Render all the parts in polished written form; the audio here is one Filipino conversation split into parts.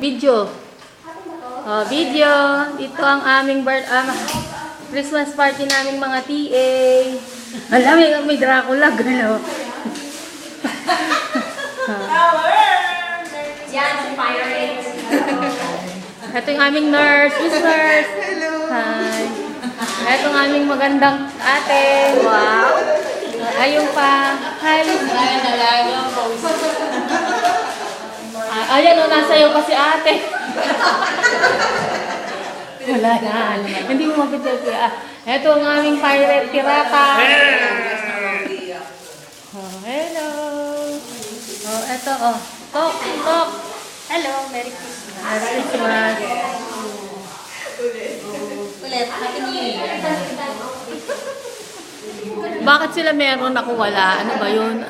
Video. Oh, video. Ito ang aming Christmas party naming mga TA. Alam, may Dracula, gano'n. Yan, ang pirates. Ito yung aming nurse. Miss Nurse. Hello. Hi. Ito ang aming magandang ate. Wow. Ayun pa. Hi, Miss. Ayan o, nasa iyo pa si ate. Wala na. Hindi mo mapitil siya. Ito ang aming pirate pirata. Oh, hello. Oh, ito oh. Tok, tok. Hello, Merry Christmas. Merry Christmas. Ulit, Happy New Year. Bakit sila meron ako wala? Ano ba yun?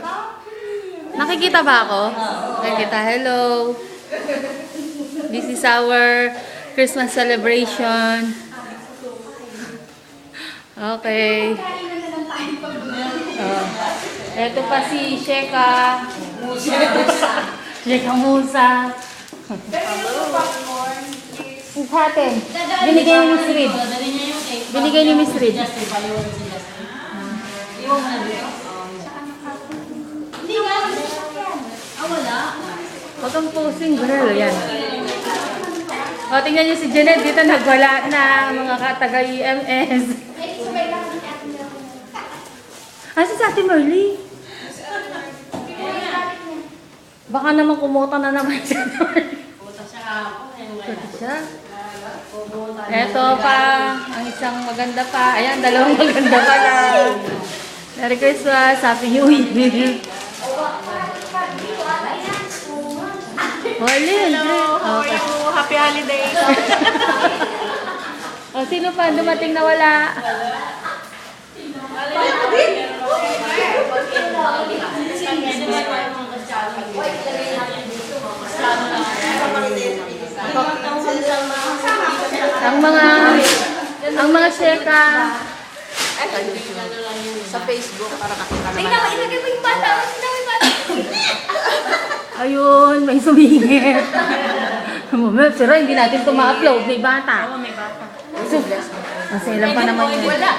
Nakikita ba ako? Nakikita. Hello. This is our Christmas celebration. Okay. Oh. Ito pa si Sheka. Sheka Musa. Sa atin. Binigay ni Miss Reed. Binigay ni Miss Reed. Huwag kang posing, girl. Yan. O, tingnan niyo si Janet. Dito nagwala na mga taga-EMS. Asa sa Ate Merly? Baka naman kumota na naman siya. Kumota siya. Eto pa. Ang isang maganda pa. Ayan, dalawang maganda pa na. Merry Christmas. Happy New Year. Hello, how are you? Happy holidays. O, sino pa dumating na wala? Ang mga Sheka. Sa Facebook para kakita naman. Tingnan mo, ilagay mo yung bata. Tingnan mo yung bata. Ayun, may sumingit. Pero hindi natin ito ma-upload. May bata. Oo, may bata. Masaya lang pa naman yun. Wala.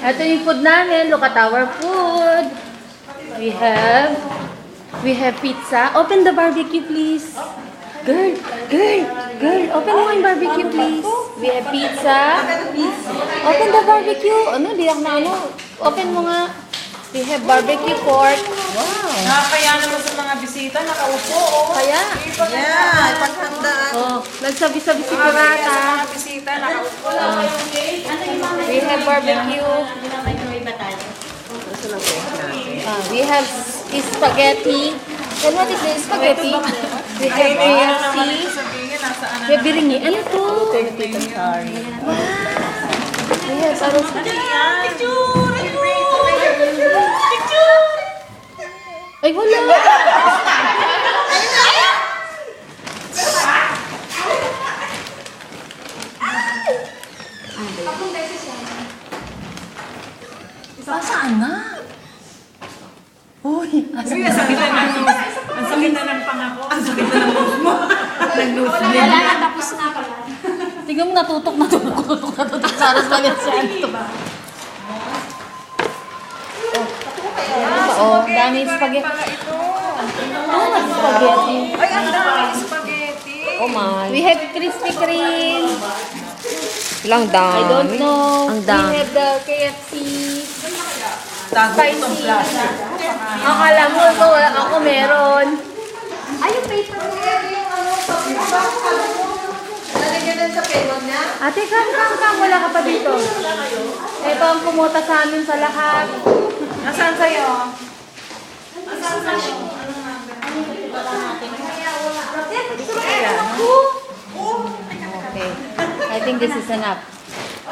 Ito yung food namin. Look at our food. We have pizza. Open the barbecue, please. Girl, open mo yung barbecue, please. We have pizza. Open the barbecue. Ano, di ako na ano. Open mo nga. We have barbecue pork. Wow. Nakakaya naman sa mga bisita, nakaupo. Oh. Kaya, Yeah, paghandaan. oh, nagsabi-sabi si Sa Pirata. mga bisita, nakaupo. We have barbecue. We have spaghetti. And what is this spaghetti? We have KFC. Sabihin, nasaan We have biringi. Ano to? Wow. We have parang ay, wala. Saan nga? Uy, Ang sakit na ng pangako. Ang sakit na ng nose mo. Wala na, tapos na pala. tingnan mo natutok. Saras Valenciano ito ba? Oh, daming spaghetti. Oh, spaghetti. Ay, ang dami spaghetti. Oh my. We have Krispy Kreme. Ilang dami. I don't know. Ang dami. We have the KFC. Tago itong plastic. Akala mo ito, ako meron. Ay, yung paper mo. Lalagyan din sa payment niya? Ate, kang, wala ka pa dito. Ito ang kumota sa amin sa lahat. Nasaan sa'yo? Okay. I think this is enough.